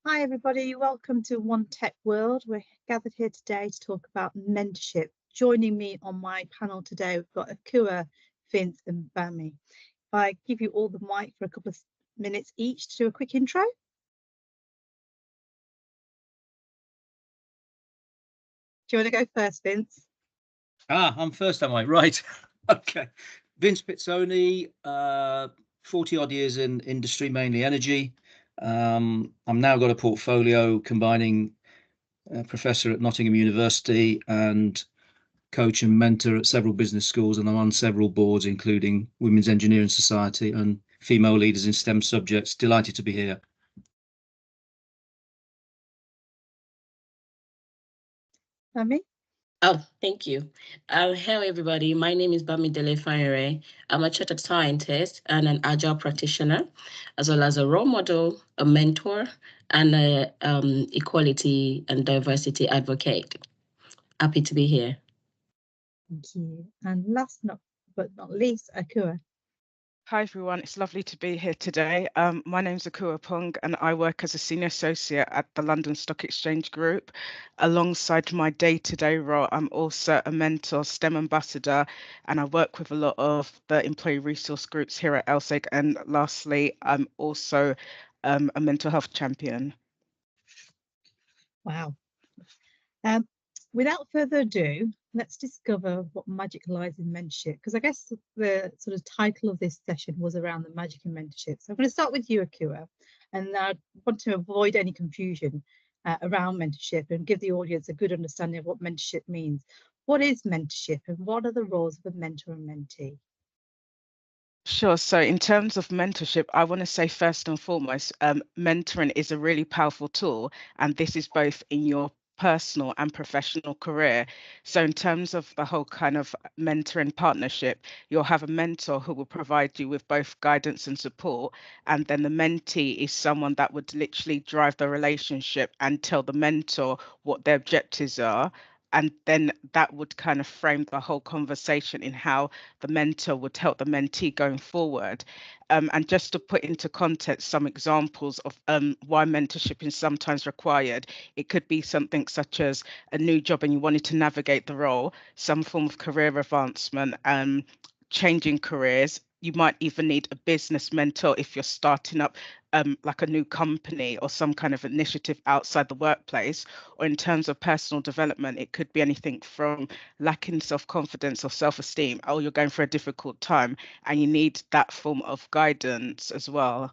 Hi everybody, welcome to One Tech World. We're gathered here today to talk about mentorship. Joining me on my panel today, we've got Akua, Vince and Bami. If I give you all the mic for a couple of minutes each to do a quick intro. Do you want to go first, Vince? I'm first, am I? Right. Okay. Vince Pizzoni, 40 odd years in industry, mainly energy. I'm now got a portfolio combining professor at Nottingham University and coach and mentor at several business schools, and I'm on several boards, including Women's Engineering Society and female leaders in STEM subjects. Delighted to be here. Bami? Oh, thank you. Hello, everybody. My name is Bamidele Fire. I'm a chartered scientist and an agile practitioner, as well as a role model, a mentor, and a equality and diversity advocate. Happy to be here. Thank you. And last but not least, Akua. Hi everyone, it's lovely to be here today. My name's Akua Pong and I work as a senior associate at the London Stock Exchange Group. Alongside my day-to-day role, I'm also a mentor, STEM ambassador, and I work with a lot of the employee resource groups here at LSEG. And lastly, I'm also a mental health champion. Wow. Without further ado, let's discover what magic lies in mentorship, because I guess the sort of title of this session was around the magic in mentorship. So I'm going to start with you, Akua, and I want to avoid any confusion around mentorship and give the audience a good understanding of what mentorship means. What is mentorship and what are the roles of a mentor and mentee? Sure. So in terms of mentorship, I want to say first and foremost, mentoring is a really powerful tool, and this is both in your personal and professional career. So in terms of the whole kind of mentoring partnership, you'll have a mentor who will provide you with both guidance and support, and then the mentee is someone that would literally drive the relationship and tell the mentor what their objectives are. And then that would kind of frame the whole conversation in how the mentor would help the mentee going forward. And just to put into context some examples of why mentorship is sometimes required, it could be something such as a new job and you wanted to navigate the role, some form of career advancement, changing careers. You might even need a business mentor if you're starting up like a new company or some kind of initiative outside the workplace. Or in terms of personal development, it could be anything from lacking self-confidence or self-esteem. Oh, you're going through a difficult time and you need that form of guidance as well.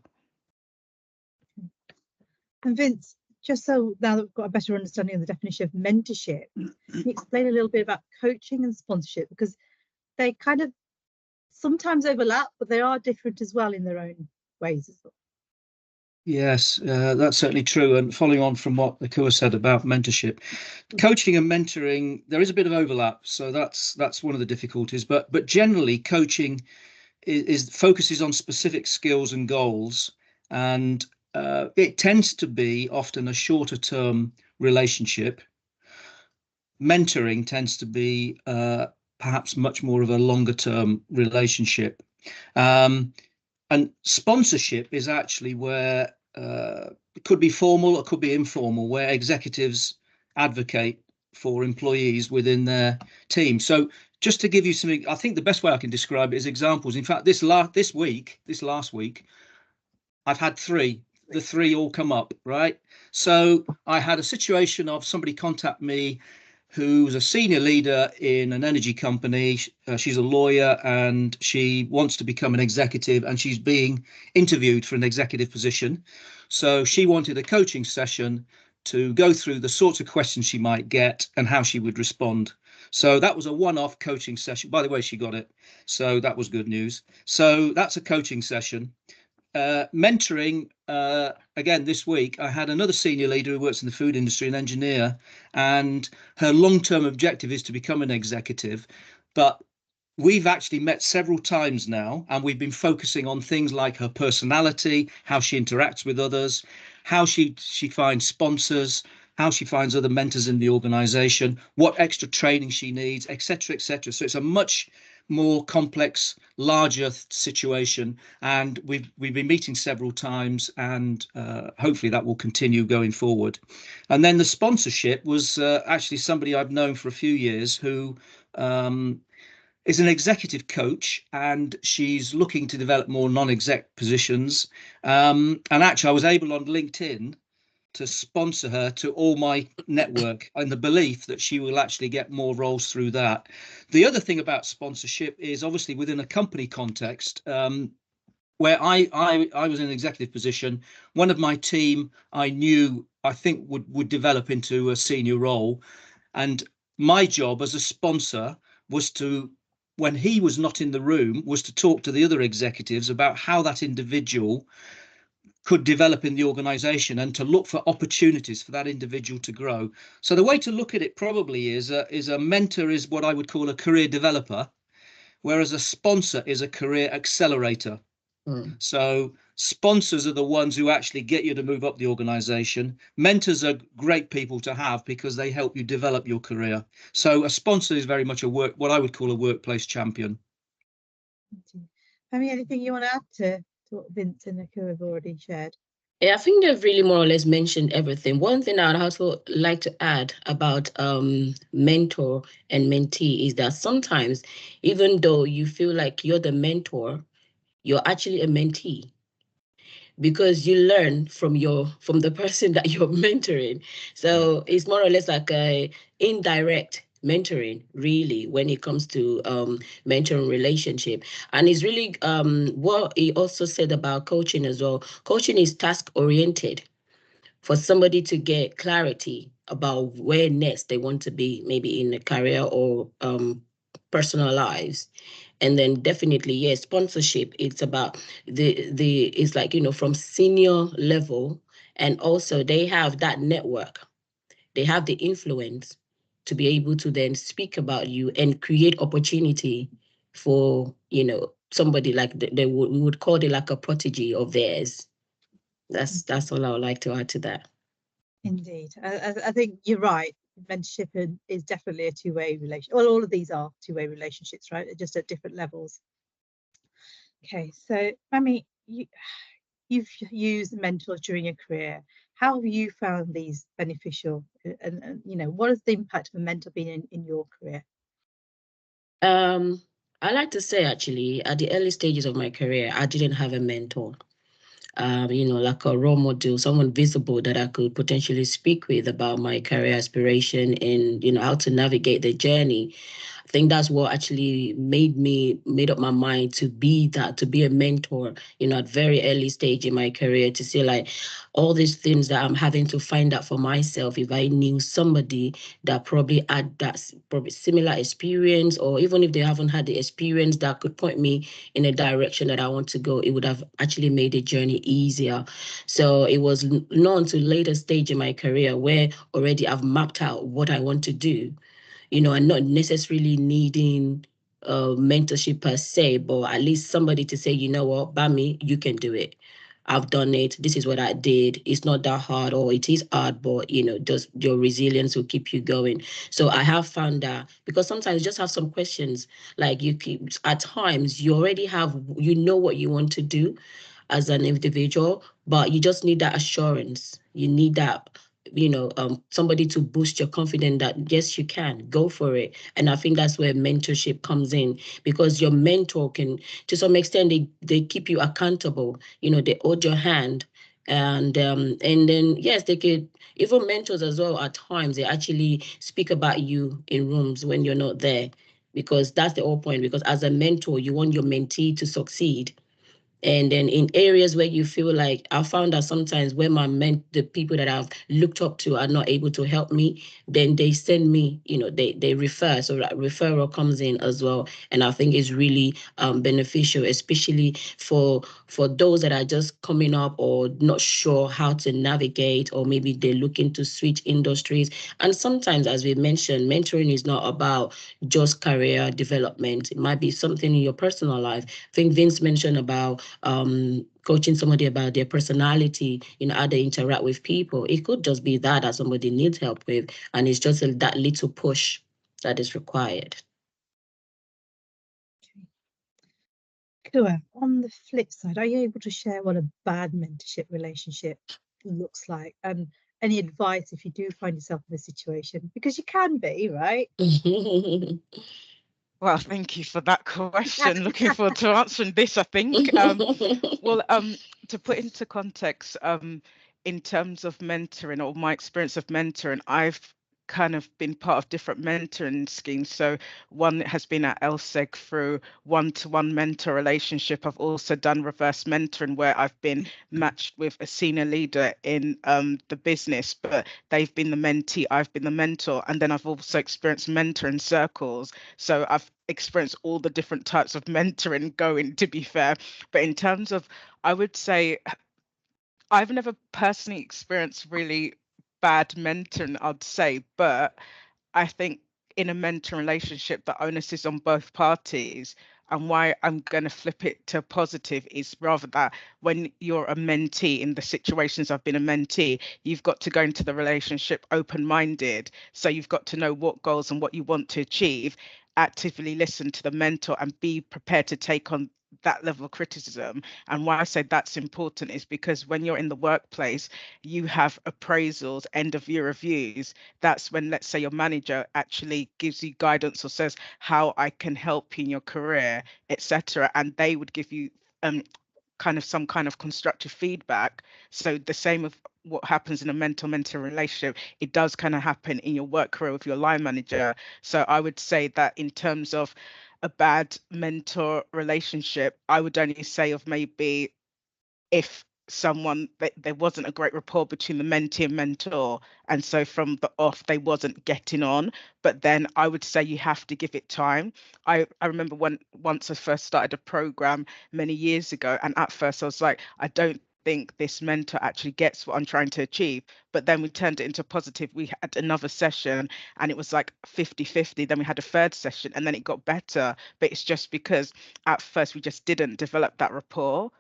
And Vince, just so now that we've got a better understanding of the definition of mentorship, can you explain a little bit about coaching and sponsorship? Because they kind of sometimes overlap, but they are different as well in their own ways as well. Yes, that's certainly true. And following on from what Akua said about mentorship, coaching and mentoring, there is a bit of overlap. So that's one of the difficulties. But generally, coaching is focuses on specific skills and goals, and it tends to be often a shorter term relationship. Mentoring tends to be perhaps much more of a longer term relationship. And sponsorship is actually where it could be formal or could be informal, where executives advocate for employees within their team. So just to give you something, I think the best way I can describe it is examples. In fact, this last week, I've had three. The three all come up, right? So I had a situation of somebody contact me who's a senior leader in an energy company. She's a lawyer and she wants to become an executive and she's being interviewed for an executive position. So she wanted a coaching session to go through the sorts of questions she might get and how she would respond. So that was a one-off coaching session. By the way, she got it. So that was good news. So that's a coaching session. Mentoring, again, this week, I had another senior leader who works in the food industry, an engineer, and her long-term objective is to become an executive. But we've actually met several times now, and we've been focusing on things like her personality, how she interacts with others, how she finds sponsors, how she finds other mentors in the organization, what extra training she needs, etc., etc. So it's a much more complex, larger situation, and we've been meeting several times, and hopefully that will continue going forward. And then the sponsorship was actually somebody I've known for a few years who is an executive coach, and she's looking to develop more non-exec positions. And actually, I was able on LinkedIn to sponsor her to all my network, in the belief that she will actually get more roles through that. The other thing about sponsorship is obviously within a company context, where I was in an executive position. One of my team I knew I think would develop into a senior role, and my job as a sponsor was to, when he was not in the room, was to talk to the other executives about how that individual could develop in the organization, and to look for opportunities for that individual to grow. So the way to look at it probably is a mentor is what I would call a career developer, whereas a sponsor is a career accelerator. So sponsors are the ones who actually get you to move up the organization. Mentors are great people to have because they help you develop your career. So a sponsor is very much what I would call a workplace champion. Anything you want to add to what Vince and Akua have already shared? Yeah, I think they've really more or less mentioned everything. One thing I'd also like to add about mentor and mentee is that sometimes, even though you feel like you're the mentor, you're actually a mentee, because you learn from the person that you're mentoring. So it's more or less like a indirect mentoring, really, when it comes to mentoring relationship. And it's really what he also said about coaching as well. Coaching is task oriented, for somebody to get clarity about where next they want to be, maybe in a career or personal lives. And then definitely, yes, sponsorship, it's about it's like, from senior level. And also they have that network, they have the influence to be able to then speak about you and create opportunity for, somebody like we would call it like a protege of theirs. That's all I would like to add to that. Indeed. I think you're right. Mentorship is definitely a two-way relationship. Well, all of these are two-way relationships, right? Just at different levels. Okay, so Mami, you've used mentors during your career. How have you found these beneficial? And what is the impact of a mentor been in your career? I like to say, actually, at the early stages of my career, I didn't have a mentor. Like a role model, someone visible that I could potentially speak with about my career aspiration and, how to navigate the journey. I think that's what actually made up my mind to be a mentor, at very early stage in my career, to say like all these things that I'm having to find out for myself. If I knew somebody that probably had that probably similar experience, or even if they haven't had the experience, that could point me in a direction that I want to go, it would have actually made the journey easier. So it was not until later stage in my career where already I've mapped out what I want to do, and not necessarily needing mentorship per se, but at least somebody to say, you know what, Bami, you can do it. I've done it. This is what I did. It's not that hard, or it is hard, but just your resilience will keep you going. So I have found that, because sometimes you just have some questions, like at times you already have, what you want to do as an individual, but you just need that assurance. You need that, somebody to boost your confidence that yes, you can go for it. And I think that's where mentorship comes in, because your mentor can, to some extent, they keep you accountable. They hold your hand, and then yes, they could, even mentors as well, at times they actually speak about you in rooms when you're not there, because that's the whole point. Because as a mentor, you want your mentee to succeed. And then in areas where you feel like, I found that sometimes when the people that I've looked up to are not able to help me, then they send me, they refer. So that referral comes in as well. And I think it's really beneficial, especially for those that are just coming up or not sure how to navigate, or maybe they're looking to switch industries. And sometimes, as we mentioned, mentoring is not about just career development. It might be something in your personal life. I think Vince mentioned about coaching somebody about their personality, how they interact with people. It could just be that somebody needs help with, and it's just that little push that is required. Kua, on the flip side, are you able to share what a bad mentorship relationship looks like, and any advice if you do find yourself in a situation? Because you can be, right? Well, thank you for that question. Looking forward to answering this, I think. Well, to put into context, in terms of mentoring or my experience of mentoring, I've kind of been part of different mentoring schemes. So one has been at LSEG through one-to-one mentor relationship. I've also done reverse mentoring where I've been matched with a senior leader in the business, but they've been the mentee, I've been the mentor. And then I've also experienced mentoring circles. So I've experienced all the different types of mentoring going, to be fair. But in terms of, I would say, I've never personally experienced really bad mentoring, I'd say, but I think in a mentor relationship, the onus is on both parties. And why I'm going to flip it to positive is rather that when you're a mentee, in the situations I've been a mentee, you've got to go into the relationship open-minded. So you've got to know what goals and what you want to achieve, actively listen to the mentor and be prepared to take on that level of criticism. And why I say that's important is because when you're in the workplace, you have appraisals, end of year reviews. That's when, let's say, your manager actually gives you guidance or says how I can help you in your career, etc. And they would give you kind of some kind of constructive feedback. So the same of what happens in a mentor-mentor relationship, it does kind of happen in your work career with your line manager. So I would say that in terms of a bad mentor relationship, I would only say of maybe if someone there wasn't a great rapport between the mentee and mentor, and so from the off they wasn't getting on. But then I would say you have to give it time. I remember once I first started a program many years ago, and at first I was like, I don't think this mentor actually gets what I'm trying to achieve. But then we turned it into positive. We had another session and it was like 50-50. Then we had a third session and then it got better. But it's just because at first we just didn't develop that rapport,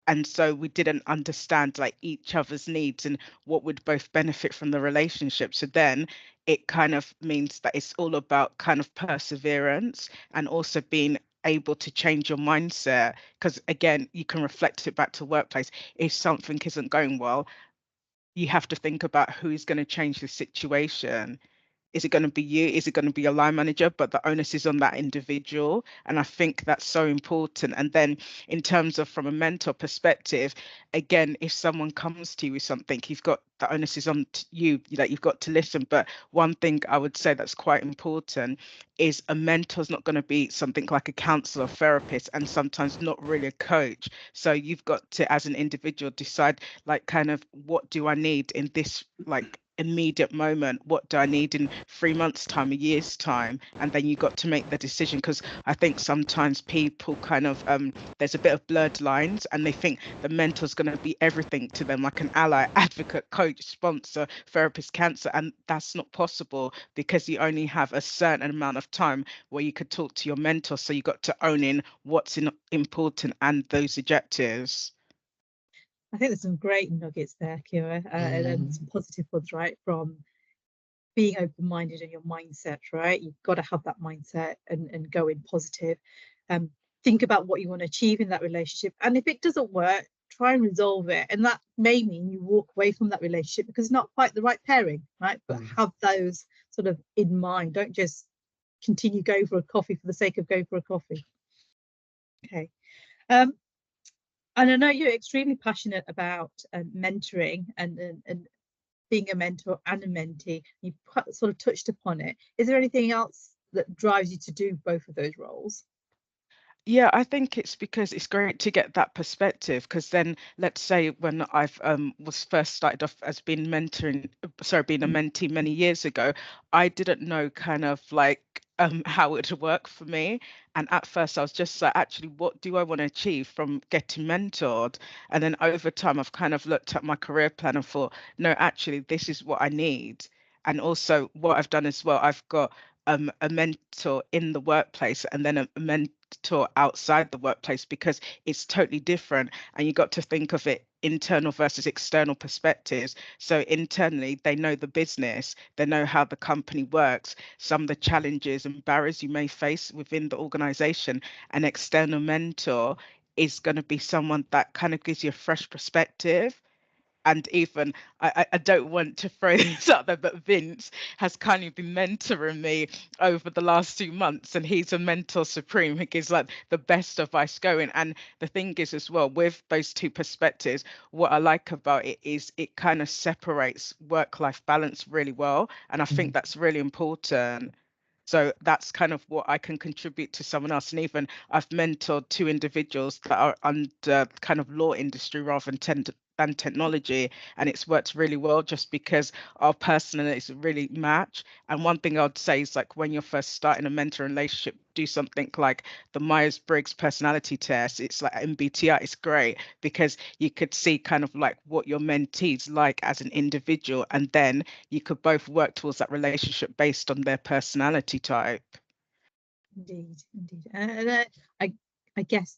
and so we didn't understand like each other's needs and what would both benefit from the relationship. So then it kind of means that it's all about kind of perseverance and also being able to change your mindset, because again you can reflect it back to workplace. If something isn't going well, you have to think about who's going to change the situation. Is it going to be you? Is it going to be a line manager? But the onus is on that individual. And I think that's so important. And then in terms of from a mentor perspective, again, if someone comes to you with something, you've got the onus is on you, that you've got to listen. But one thing I would say that's quite important is a mentor's not going to be something like a counselor, therapist, and sometimes not really a coach. So you've got to, as an individual, decide like kind of what do I need in this like immediate moment, what do I need in 3 months time, a year's time, and then you got to make the decision. Because I think sometimes people kind of there's a bit of blurred lines and they think the mentor's going to be everything to them, like an ally, advocate, coach, sponsor, therapist, counselor, and that's not possible because you only have a certain amount of time where you could talk to your mentor. So you got to own in what's important and those objectives. I think there's some great nuggets there, Kira, and some positive ones, right? From being open-minded in your mindset, right? You've got to have that mindset and go in positive. Think about what you want to achieve in that relationship. And if it doesn't work, try and resolve it. And that may mean you walk away from that relationship because it's not quite the right pairing, right? But have those sort of in mind. Don't just continue going for a coffee for the sake of going for a coffee. Okay. And I know you're extremely passionate about mentoring and being a mentor and a mentee. You've sort of touched upon it. Is there anything else that drives you to do both of those roles? Yeah, I think it's because it's great to get that perspective. Because then, let's say when I've was first started off as being mentoring, being a mentee many years ago, I didn't know kind of like how it would work for me. And at first, I was just like, actually, what do I want to achieve from getting mentored? And then over time, I've kind of looked at my career plan and thought, no, actually, this is what I need. And also, what I've done as well, I've got a mentor in the workplace and then a mentor outside the workplace, because it's totally different and you got to think of it internal versus external perspectives. So internally they know the business, they know how the company works, some of the challenges and barriers you may face within the organization. An external mentor is going to be someone that kind of gives you a fresh perspective. And even I don't want to throw this out there, but Vince has kind of been mentoring me over the last 2 months, and he's a mentor supreme who gives like the best advice going. And the thing is as well, with those two perspectives, what I like about it is it kind of separates work-life balance really well. And I think that's really important. So that's kind of what I can contribute to someone else. And even I've mentored 2 individuals that are under kind of law industry rather than technology, and it's worked really well just because our personalities really match. And one thing I'd say is, like, when you're first starting a mentor relationship, do something like the Myers-Briggs personality test. It's like MBTI. It's great because you could see kind of like what your mentee's like as an individual, and then you could both work towards that relationship based on their personality type. Indeed, indeed. And I guess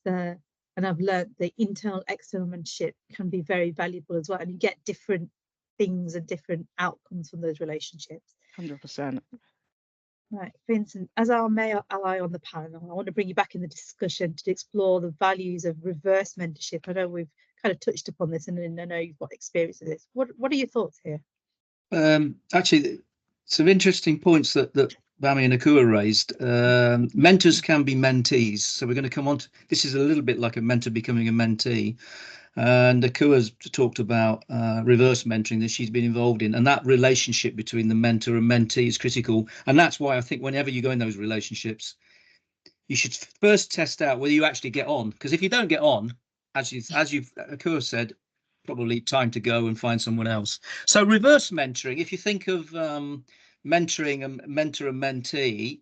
and I've learned the internal external mentorship can be very valuable as well, and you get different things and different outcomes from those relationships. 100%. Right, Vincent, as our male ally on the panel, I want to bring you back in the discussion to explore the values of reverse mentorship. I know we've kind of touched upon this, and I know you've got experience of this. What are your thoughts here? Actually, some interesting points that Bami and Akua raised. Mentors can be mentees, so we're going to come on to this. Is a little bit like a mentor becoming a mentee, and Akua's talked about reverse mentoring that she's been involved in, and that relationship between the mentor and mentee is critical. And that's why I think whenever you go in those relationships, you should first test out whether you actually get on, because if you don't get on, as you've Akua said, probably time to go and find someone else. So reverse mentoring, if you think of mentoring a mentor and mentee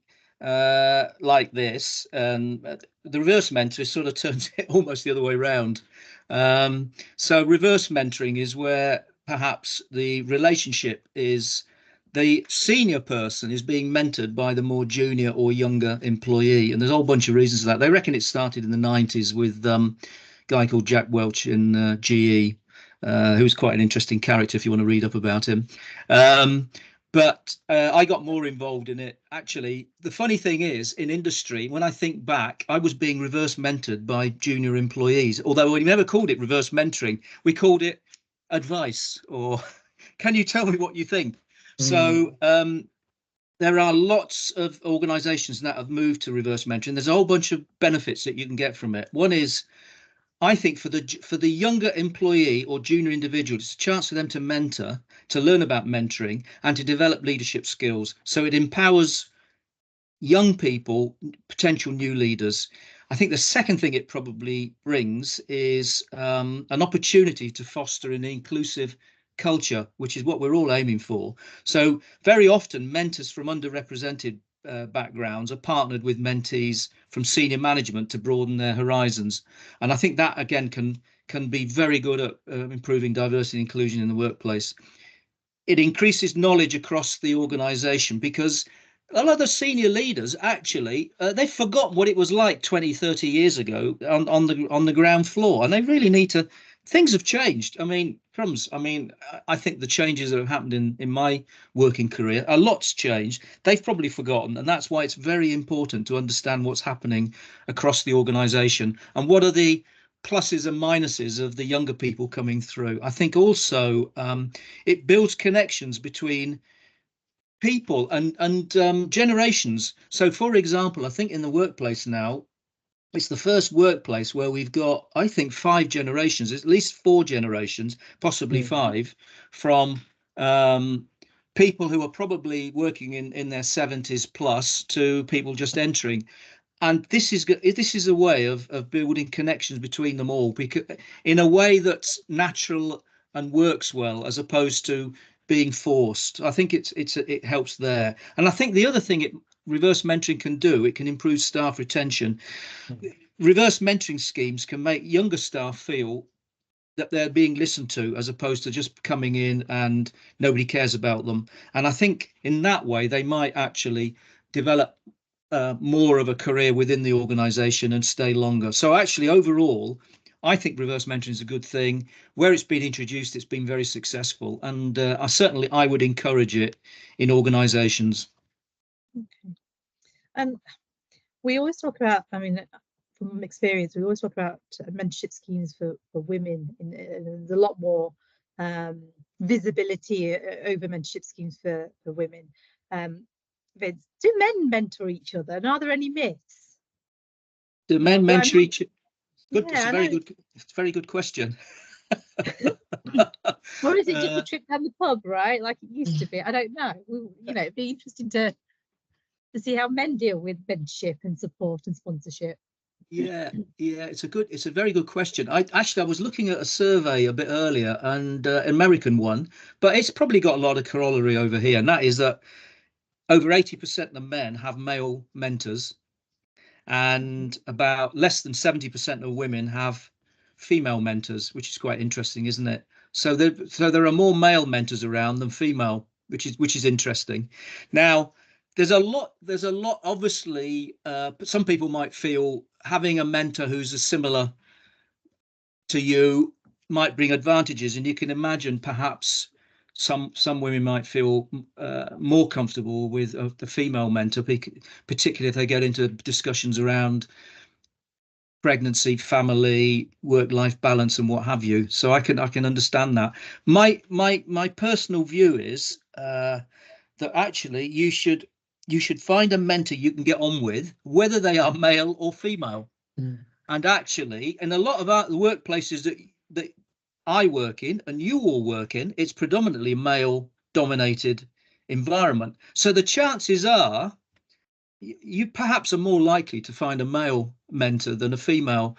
like this, the reverse mentor sort of turns it almost the other way around. So reverse mentoring is where perhaps the relationship is the senior person is being mentored by the more junior or younger employee, and there's a whole bunch of reasons for that. They reckon it started in the 90s with a guy called Jack Welch in GE, who's quite an interesting character if you want to read up about him. But I got more involved in it. Actually, the funny thing is, in industry, when I think back, I was being reverse mentored by junior employees, although we never called it reverse mentoring. We called it advice, or can you tell me what you think? So there are lots of organizations that have moved to reverse mentoring. There's a whole bunch of benefits that you can get from it. One is, I think for the younger employee or junior individual, it's a chance for them to mentor, to learn about mentoring, and to develop leadership skills. So it empowers young people, potential new leaders. I think the second thing it probably brings is an opportunity to foster an inclusive culture, which is what we're all aiming for. So very often mentors from underrepresented backgrounds are partnered with mentees from senior management to broaden their horizons, and I think that again can be very good at improving diversity and inclusion in the workplace. It increases knowledge across the organization, because a lot of the senior leaders actually they've forgotten what it was like 20-30 years ago on the ground floor, and they really need to. Things have changed. I mean, I think the changes that have happened in my working career, a lot's changed. They've probably forgotten, and that's why it's very important to understand what's happening across the organization and what are the pluses and minuses of the younger people coming through. I think also it builds connections between people and generations. So, for example, I think in the workplace now, it's the first workplace where we've got, I think, 5 generations, at least 4 generations, possibly 5, from people who are probably working in their 70s plus to people just entering. And this is a way of building connections between them all, because in a way that's natural and works well, as opposed to being forced. I think it helps there. And I think the other thing reverse mentoring can do, it can improve staff retention. Reverse mentoring schemes can make younger staff feel that they're being listened to, as opposed to just coming in and nobody cares about them. And I think in that way they might actually develop more of a career within the organization and stay longer. So actually, overall, I think reverse mentoring is a good thing. Where it's been introduced, it's been very successful, and I would encourage it in organizations. Okay. And we always talk about, I mean, from experience, we always talk about mentorship schemes for women. There's a lot more visibility over mentorship schemes for women. Vince, do men mentor each other, and are there any myths? Do men mentor each? Good. Yeah, It's a very good question. Or is it just a trip down the pub, right? Like it used to be. I don't know. You know, it'd be interesting to see how men deal with mentorship and support and sponsorship. Yeah, it's a very good question. I was looking at a survey a bit earlier, and American one, but it's probably got a lot of corollary over here, and that is that over 80% of men have male mentors, and about less than 70% of women have female mentors, which is quite interesting, isn't it? So there are more male mentors around than female, which is interesting. Now, there's a lot. Obviously, some people might feel having a mentor who's similar to you might bring advantages, and you can imagine perhaps some women might feel more comfortable with the female mentor, particularly if they get into discussions around pregnancy, family, work-life balance, and what have you. So I can understand that. My personal view is that actually you should find a mentor you can get on with, whether they are male or female. And actually, in a lot of the workplaces that I work in and you all work in, it's predominantly male-dominated environment. So the chances are you perhaps are more likely to find a male mentor than a female.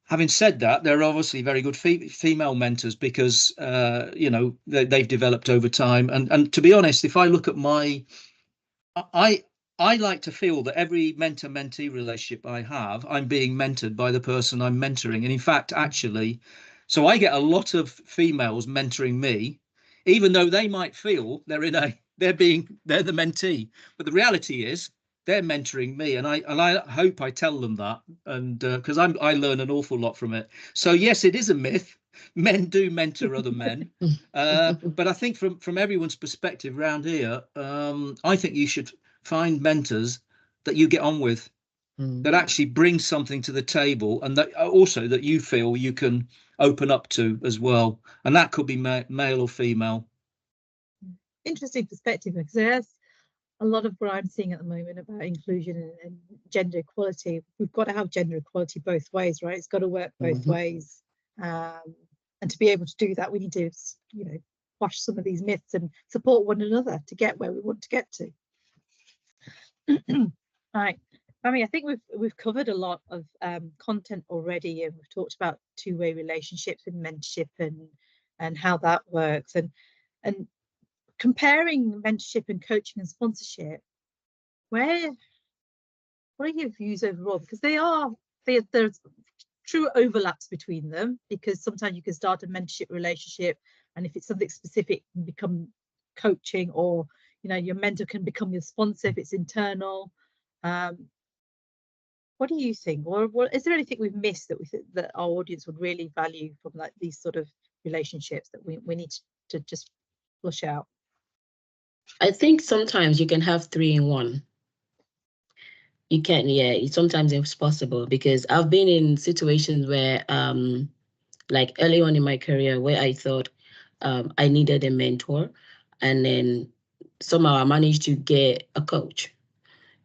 Having said that, there are obviously very good female mentors because they've developed over time. And to be honest, if I look at I like to feel that every mentor-mentee relationship I have, I'm being mentored by the person I'm mentoring. And in fact, actually, so I get a lot of females mentoring me, even though they might feel they're the mentee. But the reality is they're mentoring me, and I hope I tell them that, and because I learn an awful lot from it. So yes, it is a myth. Men do mentor other men, but I think from everyone's perspective around here, I think you should find mentors that you get on with, that actually bring something to the table, and that also that you feel you can open up to as well, and that could be male or female. Interesting perspective, because there's a lot of what I'm seeing at the moment about inclusion and gender equality. We've got to have gender equality both ways, right? It's got to work both ways, and to be able to do that, we need to, quash some of these myths and support one another to get where we want to get to. Right, I think we've covered a lot of content already, and we've talked about two-way relationships with mentorship and how that works, and comparing mentorship and coaching and sponsorship. What are your views overall? Because there's true overlaps between them, because sometimes you can start a mentorship relationship, and if it's something specific, can become coaching, or your mentor can become your sponsor if it's internal. What do you think, or is there anything we've missed that we think that our audience would really value from these sort of relationships that we need to just flush out? I think sometimes you can have 3 in 1. You can, sometimes it's possible, because I've been in situations where like early on in my career, where I thought I needed a mentor, and then somehow I managed to get a coach,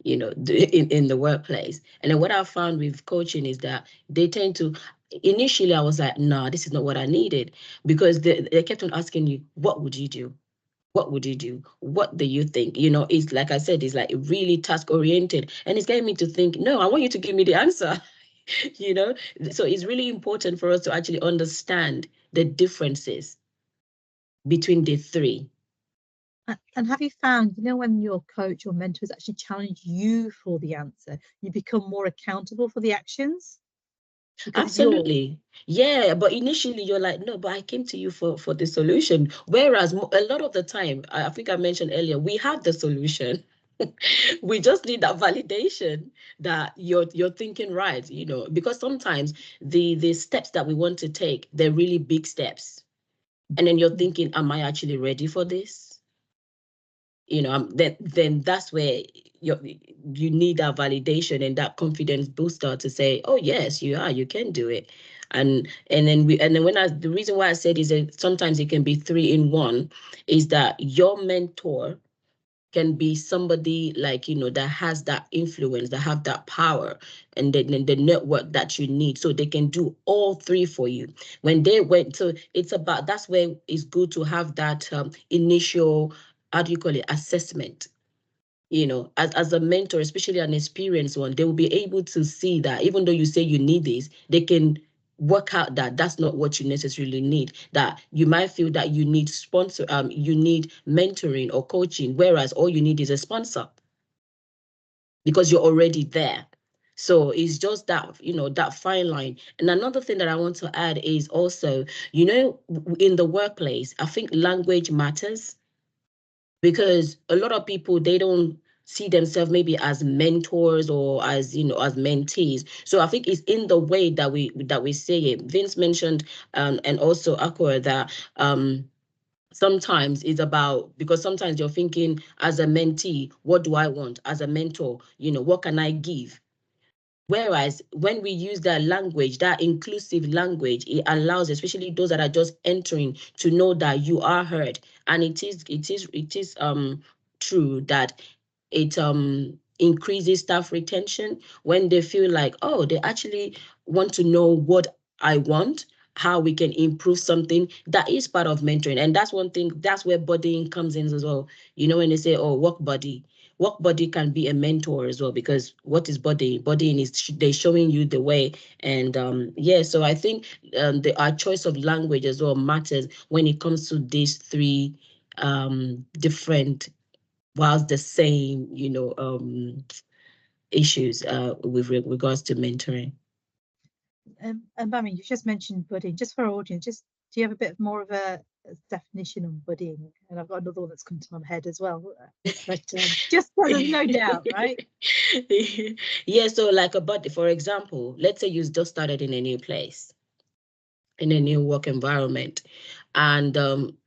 in the workplace. And then what I found with coaching is that they tend to, initially I was like, no, this is not what I needed, because they kept on asking you, what would you do? What would you do? What do you think? It's like I said, it's like really task oriented, and it's getting me to think, no, I want you to give me the answer. So it's really important for us to actually understand the differences between the 3. And have you found, when your coach or mentor has actually challenged you for the answer, you become more accountable for the actions? Absolutely. Yeah, but initially you're like, no, but I came to you for the solution. Whereas a lot of the time, I think I mentioned earlier, we have the solution. We just need that validation that you're thinking right, because sometimes the steps that we want to take, they're really big steps. And then you're thinking, am I actually ready for this? Then that's where, you need that validation and that confidence booster to say, oh yes, you can do it. And then the reason why I said is that sometimes it can be 3 in 1, is that your mentor can be somebody like, that has that influence, that have that power, and then the network that you need, so they can do all 3 for you. So it's about, that's where it's good to have that initial, how do you call it, assessment. As a mentor, especially an experienced one, they will be able to see that even though you say you need this, they can work out that that's not what you necessarily need. That you might feel that you need you need mentoring or coaching, whereas all you need is a sponsor because you're already there. So it's just that, that fine line. And another thing that I want to add is also, in the workplace, I think language matters, because a lot of people, they don't see themselves maybe as mentors or as as mentees. So I think it's in the way that we say it. Vince mentioned and also Aqua, that sometimes it's about, because sometimes you're thinking as a mentee, what do I want? As a mentor, what can I give? Whereas when we use that language, that inclusive language, it allows, especially those that are just entering, to know that you are heard. And it is true that it increases staff retention when they feel like, oh, they actually want to know what I want, how we can improve something. That is part of mentoring. And that's one thing, that's where buddying comes in as well. When they say, oh, work buddy can be a mentor as well, because what is buddying? Buddying is they showing you the way. And so I think our choice of language as well matters when it comes to these 3 different, whilst the same, issues with regards to mentoring. And Bami, you just mentioned buddying. Just for our audience, do you have a bit more of a definition of buddying? And I've got another one that's come to my head as well. But just so there's no doubt, right? Yeah, so like a buddy, for example, let's say you just started in a new place, in a new work environment, and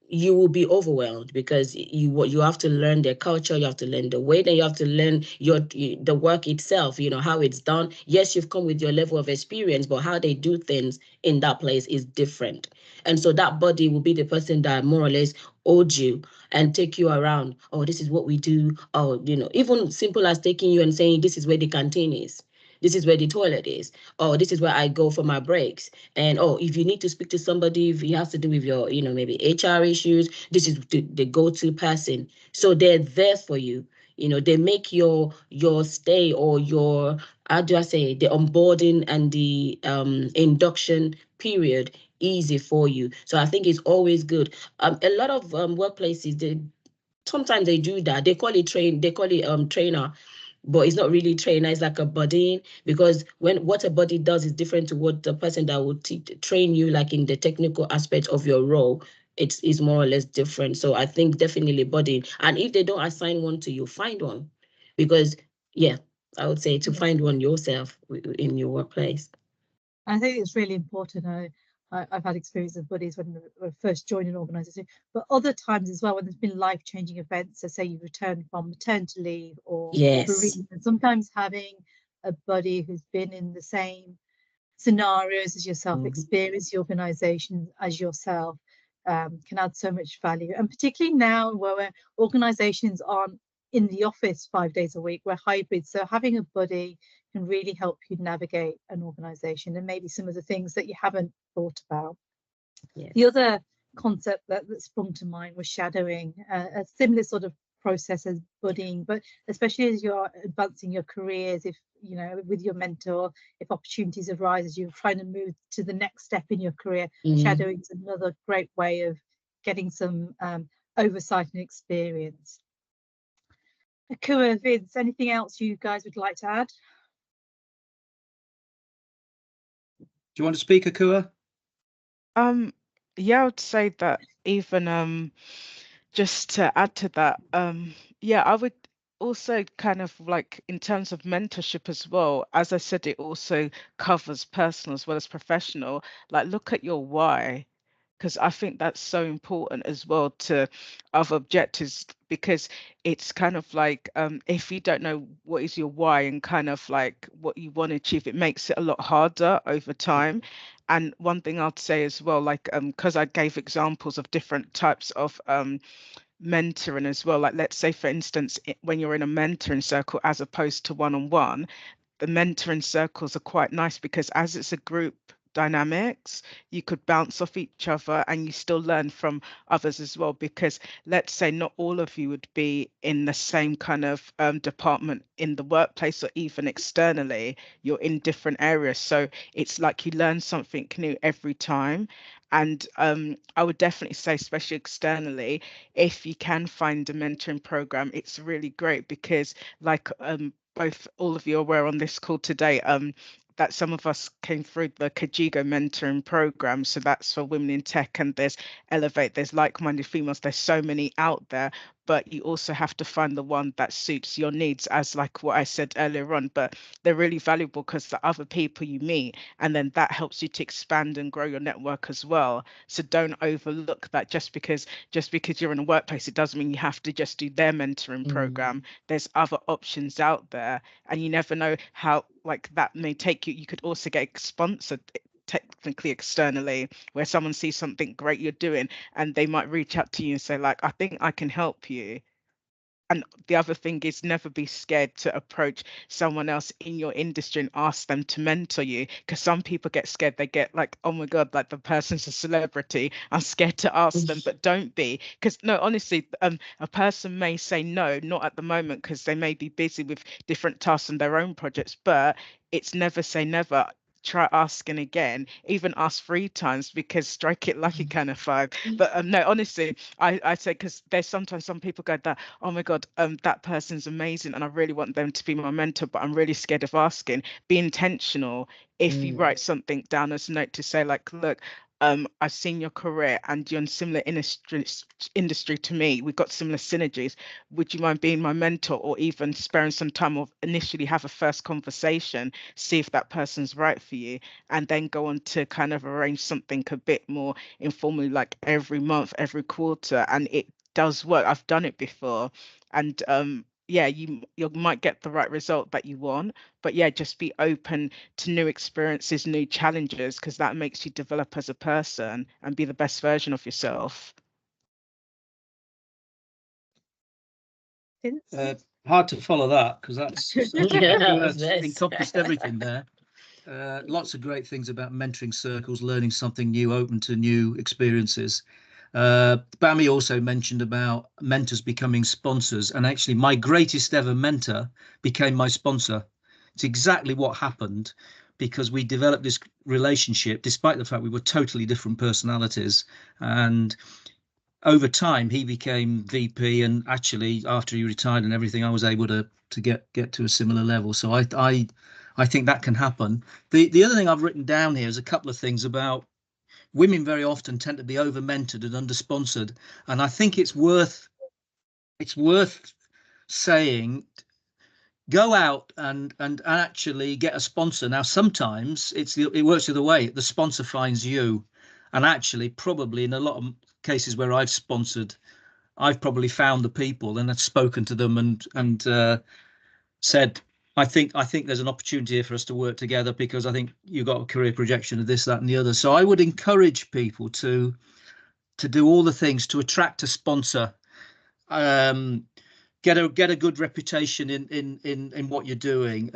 you will be overwhelmed because you have to learn their culture, you have to learn the way, then you have to learn the work itself, how it's done. Yes, you've come with your level of experience, but how they do things in that place is different. And so that buddy will be the person that more or less hold you and take you around. Oh, this is what we do. Oh, even simple as taking you and saying, this is where the canteen is. This is where the toilet is. Oh, this is where I go for my breaks. And oh, if you need to speak to somebody, if you have to do with your, maybe HR issues, this is the go-to person. So they're there for you. They make your stay, or your, how do I say, the onboarding and the induction period easy for you. So I think it's always good. A lot of workplaces, sometimes they do that. They call it trainer, but it's not really trainer. It's like a buddy, because what a buddy does is different to what the person that will train you, like in the technical aspect of your role. It's more or less different. So I think definitely buddy. And if they don't assign one to you, find one, because I would say to find one yourself in your workplace. I think it's really important. I've had experience of buddies when I first joined an organisation, but other times as well when there's been life-changing events. So say you've returned from maternity leave or bereavement, sometimes having a buddy who's been in the same scenarios as yourself, experienced the organisation as yourself, can add so much value. And particularly now where organisations aren't in the office 5 days a week, we're hybrid. So having a buddy can really help you navigate an organisation and maybe some of the things that you haven't thought about. Yes. The other concept that sprung to mind was shadowing, a similar sort of process as buddying, but especially as you're advancing your careers, if with your mentor, if opportunities arise as you're trying to move to the next step in your career, shadowing is another great way of getting some oversight and experience. Akua, Vince, anything else you guys would like to add? Do you want to speak, Akua? Yeah, I would say that even just to add to that, I would also kind of like, in terms of mentorship as well, as I said, it also covers personal as well as professional. Like, look at your why. because I think that's so important as well to other objectives, because it's kind of like if you don't know what is your why and kind of like what you want to achieve, it makes it a lot harder over time. And one thing I'd say as well, like because I gave examples of different types of mentoring as well, like let's say for instance when you're in a mentoring circle as opposed to one-on-one, the mentoring circles are quite nice because as it's a group dynamics, you could bounce off each other and you still learn from others as well. Because let's say not all of you would be in the same kind of department in the workplace or even externally, you're in different areas. So it's like you learn something new every time. And I would definitely say, especially externally, if you can find a mentoring program, it's really great because like both all of you are aware on this call today, that some of us came through the Kajigo mentoring program. So that's for women in tech, and there's Elevate, there's like-minded females, there's so many out there, but you also have to find the one that suits your needs, as like what I said earlier on. But they're really valuable because the other people you meet, and then that helps you to expand and grow your network as well. So don't overlook that just because you're in a workplace, it doesn't mean you have to just do their mentoring program. There's other options out there, and you never know how like that may take you. You could also get sponsored technically externally, where someone sees something great you're doing and they might reach out to you and say like, I think I can help you. And the other thing is never be scared to approach someone else in your industry and ask them to mentor you, because some people get scared. They get like, oh my God, like the person's a celebrity, I'm scared to ask them. But don't be, because no, honestly, a person may say no, not at the moment, because they may be busy with different tasks and their own projects, but it's never say never. Try asking again, even ask 3 times, because strike it lucky kind of vibe. But no, honestly, I say, because there's sometimes some people go that, oh my God, that person's amazing and I really want them to be my mentor, but I'm really scared of asking. Be intentional. If you write something down as a note to say like, look, I've seen your career and you're in similar industry to me. We've got similar synergies. Would you mind being my mentor, or even sparing some time, or initially have a first conversation, see if that person's right for you, and then go on to kind of arrange something a bit more informally, like every month, every quarter. And it does work. I've done it before, and yeah, you might get the right result that you want, but yeah, just be open to new experiences, new challenges, because that makes you develop as a person and be the best version of yourself. Hard to follow that, because that's Yeah, encompassed everything there. Lots of great things about mentoring circles, learning something new, open to new experiences. Bami also mentioned about mentors becoming sponsors, and actually my greatest ever mentor became my sponsor. It's exactly what happened, because we developed this relationship despite the fact we were totally different personalities, and over time he became VP, and actually after he retired and everything, I was able to get to a similar level. So I think that can happen. The other thing I've written down here is a couple of things about women very often tend to be over mentored and under sponsored, and I think it's worth saying, go out and actually get a sponsor. Now sometimes it works the other way. The sponsor finds you, and actually probably in a lot of cases where I've sponsored, I've probably found the people and have spoken to them and said, I think there's an opportunity here for us to work together, because I think you've got a career projection of this, that, and the other. So I would encourage people to do all the things to attract a sponsor, get a good reputation in what you're doing.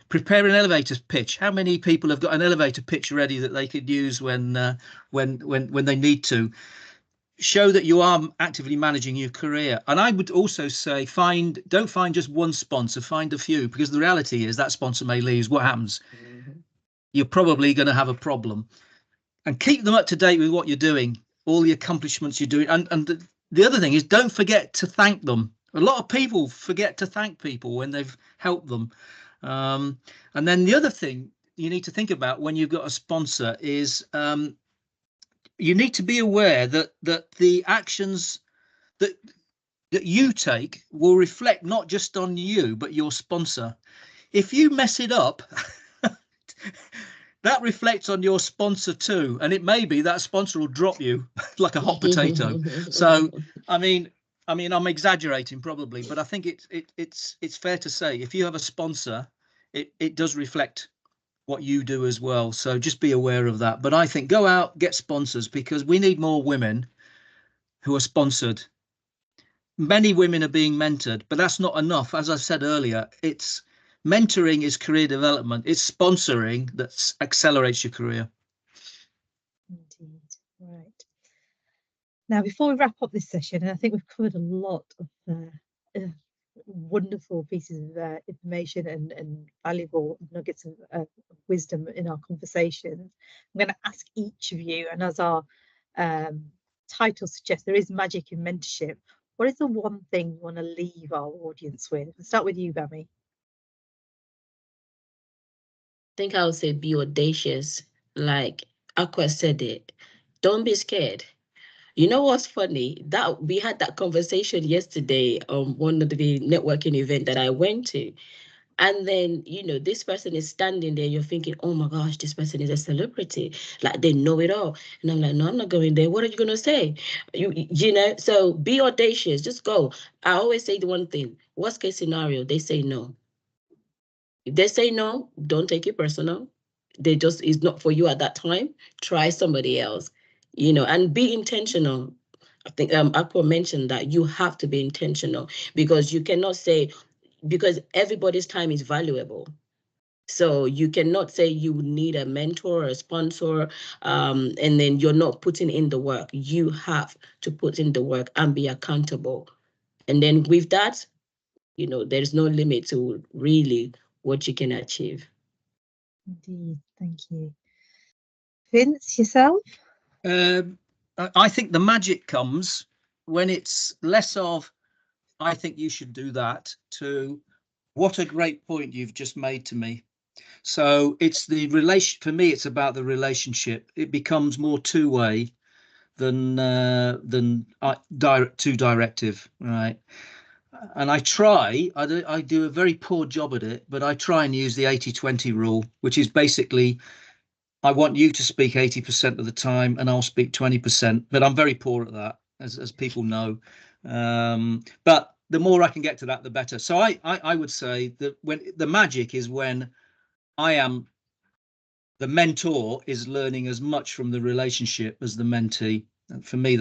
Prepare an elevator pitch. How many people have got an elevator pitch ready that they could use when they need to? Show that you are actively managing your career. And I would also say, don't find just one sponsor, find a few, because the reality is that sponsor may leave. What happens? You're probably going to have a problem. And keep them up to date with what you're doing, all the accomplishments you're doing. And the other thing is, don't forget to thank them. A lot of people forget to thank people when they've helped them. And then the other thing you need to think about when you've got a sponsor is you need to be aware that the actions that you take will reflect not just on you, but your sponsor. If you mess it up, that reflects on your sponsor too, and it may be that sponsor will drop you like a hot potato. So I mean I'm exaggerating probably, but I think it's fair to say if you have a sponsor, it does reflect what you do as well. So just be aware of that. But I think go out, get sponsors, because we need more women who are sponsored. Many women are being mentored, but that's not enough. As I said earlier, it's mentoring is career development. It's sponsoring that accelerates your career. Indeed. Right. Now, before we wrap up this session, and I think we've covered a lot of wonderful pieces of information and valuable nuggets of wisdom in our conversation, I'm going to ask each of you, and as our title suggests, there is magic in mentorship. What is the one thing you want to leave our audience with? I'll start with you, Bami. I think I would say be audacious. Like Aqua said it. Don't be scared. You know what's funny? That we had that conversation yesterday on one of the networking event that I went to. And then, this person is standing there, you're thinking, oh my gosh, this person is a celebrity. Like they know it all. And I'm like, no, I'm not going there. What are you going to say? So be audacious, just go. I always say the one thing, worst case scenario, they say no. If they say no, don't take it personal. It's not for you at that time. Try somebody else, and be intentional. I think Aqua mentioned that you have to be intentional because you cannot say, because everybody's time is valuable. So you cannot say you need a mentor or a sponsor, and then you're not putting in the work. You have to put in the work and be accountable. And then with that, there's no limit to really what you can achieve. Indeed, thank you. Vince, yourself? I think the magic comes when it's less of, I think you should do that, to what a great point you've just made to me. So it's the relation, for me, it's about the relationship. It becomes more two-way than too directive, right? And I do a very poor job at it, but I try and use the 80-20 rule, which is basically I want you to speak 80% of the time and I'll speak 20%, but I'm very poor at that, as people know. But the more I can get to that, the better. So I would say that when the magic is when the mentor is learning as much from the relationship as the mentee. And for me,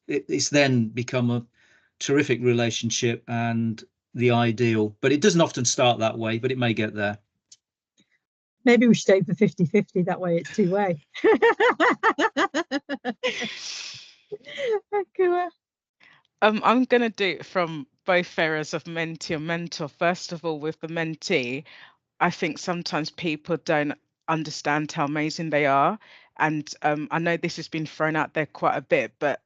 it's then become a terrific relationship and the ideal. But it doesn't often start that way, but it may get there. Maybe we should aim for 50-50, that way it's two-way. I'm going to do it from both areas of mentee and mentor. First of all, with the mentee, I think sometimes people don't understand how amazing they are. And I know this has been thrown out there quite a bit, but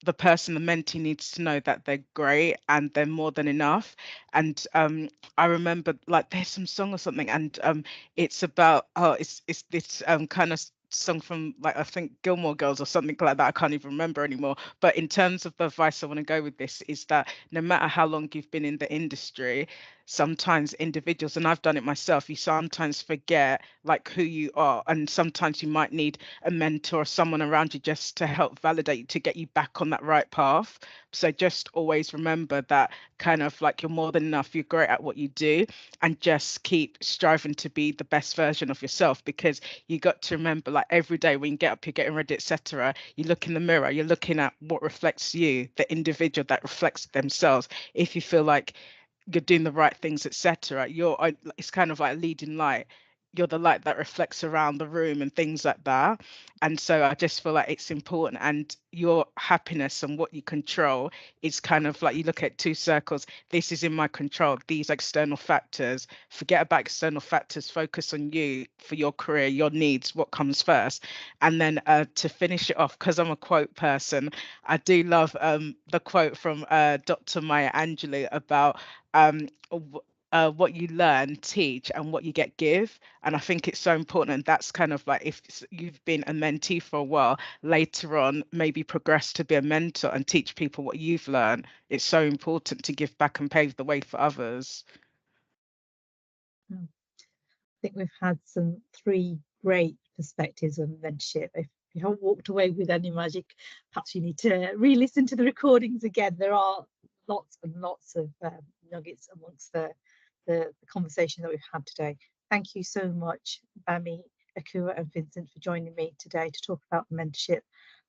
the person, the mentee, needs to know that they're great and they're more than enough. And I remember, like, there's some song or something, and it's about it's this kind of song from, like, I think Gilmore Girls or something like that. I can't even remember anymore. But in terms of the advice I want to go with this is that no matter how long you've been in the industry, sometimes individuals, and I've done it myself, you sometimes forget like who you are, and sometimes you might need a mentor or someone around you just to help validate you, to get you back on that right path. So just always remember that kind of like you're more than enough, you're great at what you do, and just keep striving to be the best version of yourself, because you got to remember, like, every day when you get up, you're getting ready, etc., you look in the mirror, you're looking at what reflects you, the individual that reflects themselves. If you feel like you're doing the right things, etc., it's kind of like a leading light. You're the light that reflects around the room and things like that. And so I just feel like it's important, and your happiness and what you control is kind of like, you look at two circles. This is in my control, these external factors. Forget about external factors, focus on you, for your career, your needs, what comes first. And then to finish it off, because I'm a quote person, I do love the quote from Dr. Maya Angelou about what you learn, teach, and what you get, give. And I think it's so important. And that's kind of like, if you've been a mentee for a while, later on, maybe progress to be a mentor and teach people what you've learned. It's so important to give back and pave the way for others. I think we've had three great perspectives on mentorship. If you haven't walked away with any magic, perhaps you need to re-listen to the recordings again. There are lots and lots of nuggets amongst the conversation that we've had today. Thank you so much, Bami, Akua and Vincent, for joining me today to talk about mentorship,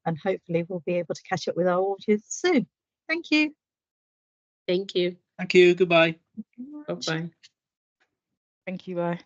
and hopefully we'll be able to catch up with our audience soon. Thank you. Thank you. Thank you. Goodbye. Bye-bye. Thank you. Bye.